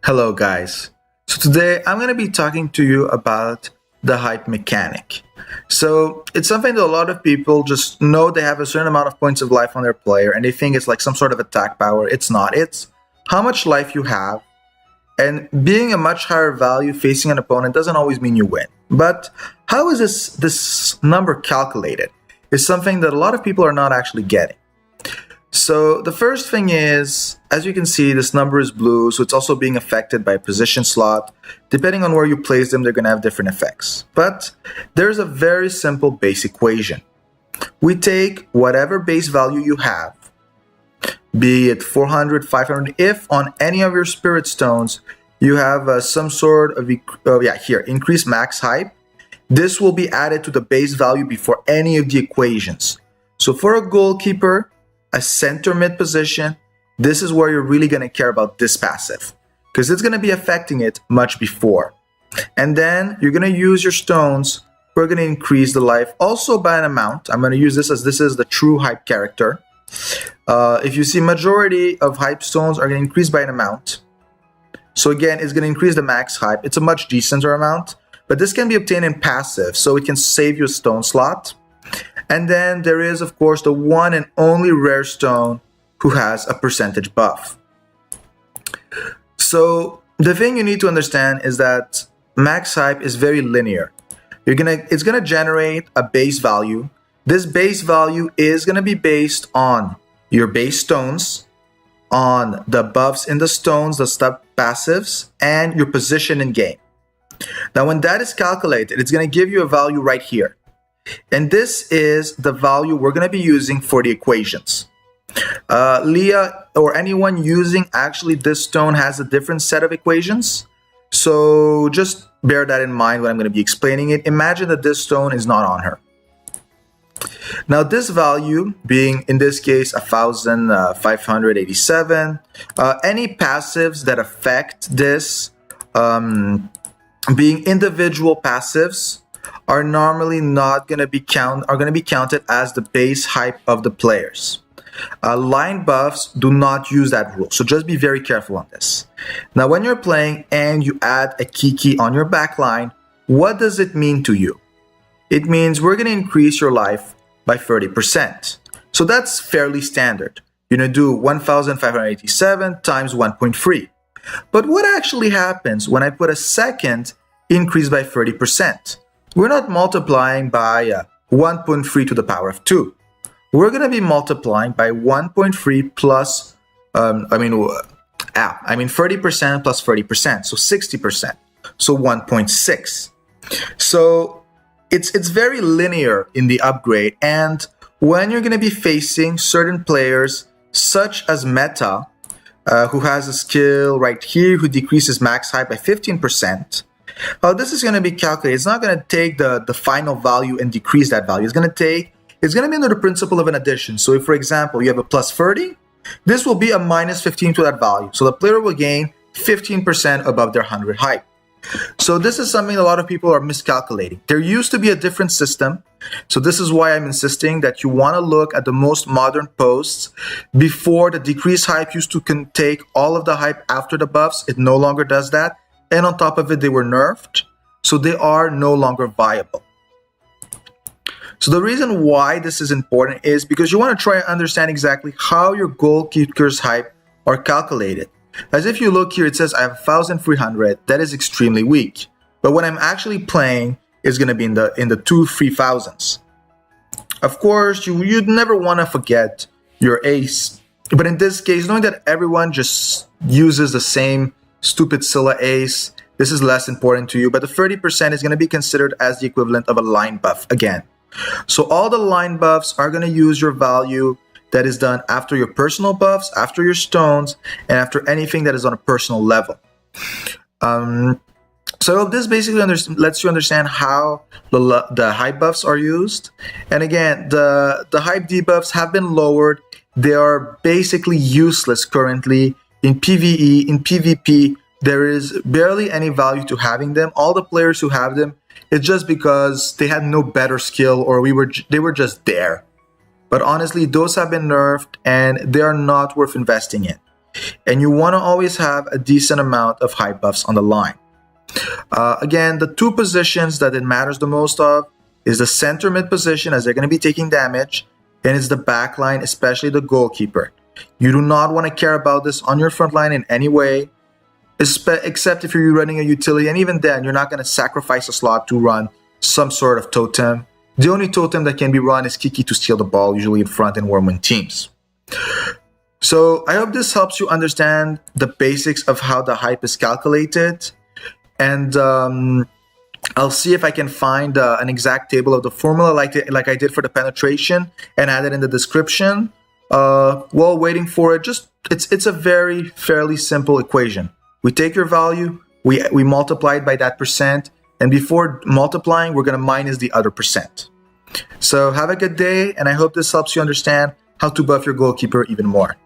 Hello guys. So today I'm going to be talking to you about the hype mechanic. So it's something that a lot of people just know they have a certain amount of points of life on their player and they think it's like some sort of attack power. It's not. It's how much life you have, and being a much higher value facing an opponent doesn't always mean you win. But how is this number calculated? Is something that a lot of people are not actually getting. So the first thing is, as you can see, this number is blue, so it's also being affected by a position slot. Depending on where you place them, they're going to have different effects. But there's a very simple base equation. We take whatever base value you have, be it 400, 500, if on any of your spirit stones you have some sort of, increased max hype, this will be added to the base value before any of the equations. So for a goalkeeper, a center mid position, this is where you're really going to care about this passive, because it's going to be affecting it much before. And then you're going to use your stones. We're going to increase the life also by an amount. I'm going to use this as this is the true hype character. If you see, majority of hype stones are going to increase by an amount. So again, it's going to increase the max hype. It's a much decenter amount, but this can be obtained in passive, so it can save you a stone slot. And then there is, of course, the one and only rare stone who has a percentage buff. So the thing you need to understand is that max hype is very linear. It's gonna generate a base value. This base value is gonna be based on your base stones, on the buffs in the stones, the sub passives, and your position in game. Now, when that is calculated, it's gonna give you a value right here. And this is the value we're going to be using for the equations. Leah or anyone using actually this stone has a different set of equations. So just bear that in mind when I'm going to be explaining it. Imagine that this stone is not on her. Now this value being, in this case, 1,587, any passives that affect this being individual passives are normally not going to be counted as the base hype of the players. Line buffs do not use that rule, so just be very careful on this. Now, when you're playing and you add a key on your back line, what does it mean to you? It means we're going to increase your life by 30%. So that's fairly standard. You're going to do 1,587 times 1.3. But what actually happens when I put a second increase by 30%? We're not multiplying by 1.3 to the power of 2. We're going to be multiplying by 1.3 plus, 30% plus 30%, so 60%, so 1.6. So it's very linear in the upgrade, and when you're going to be facing certain players, such as Meta, who has a skill right here, who decreases max hype by 15%, this is going to be calculated. It's not going to take the final value and decrease that value. It's going to be under the principle of an addition. So if, for example, you have a plus 30, this will be a minus 15 to that value. So the player will gain 15% above their 100 hype. So this is something a lot of people are miscalculating. There used to be a different system. So this is why I'm insisting that you want to look at the most modern posts. Before, the decreased hype used to take all of the hype after the buffs. It no longer does that. And on top of it, they were nerfed, so they are no longer viable. So the reason why this is important is because you want to try and understand exactly how your goalkeeper's hype are calculated. As if you look here, it says I have 1,300. That is extremely weak. But when I'm actually playing, it's going to be in the 2,000s. Of course, you'd never want to forget your ace. But in this case, knowing that everyone just uses the same stupid Scylla ace, this is less important to you, but the 30% is going to be considered as the equivalent of a line buff again. So all the line buffs are going to use your value that is done after your personal buffs, after your stones, and after anything that is on a personal level. So this basically lets you understand how the hype buffs are used. And again, the hype debuffs have been lowered. They are basically useless currently. In PvE, in PvP, there is barely any value to having them. All the players who have them, it's just because they had no better skill or they were just there. But honestly, those have been nerfed and they are not worth investing in. and you want to always have a decent amount of high buffs on the line. Again, the two positions that it matters the most of is the center mid position, as they're going to be taking damage, and it's the back line, especially the goalkeeper. You do not want to care about this on your front line in any way, except if you're running a utility, and even then, you're not going to sacrifice a slot to run some sort of totem. The only totem that can be run is Kiki to steal the ball, usually in front in Wormwind teams. So I hope this helps you understand the basics of how the hype is calculated. And I'll see if I can find an exact table of the formula like I did for the penetration and add it in the description. While waiting for it, it's a very fairly simple equation. We take your value, we multiply it by that percent, and before multiplying, we're going to minus the other percent. So have a good day, and I hope this helps you understand how to buff your goalkeeper even more.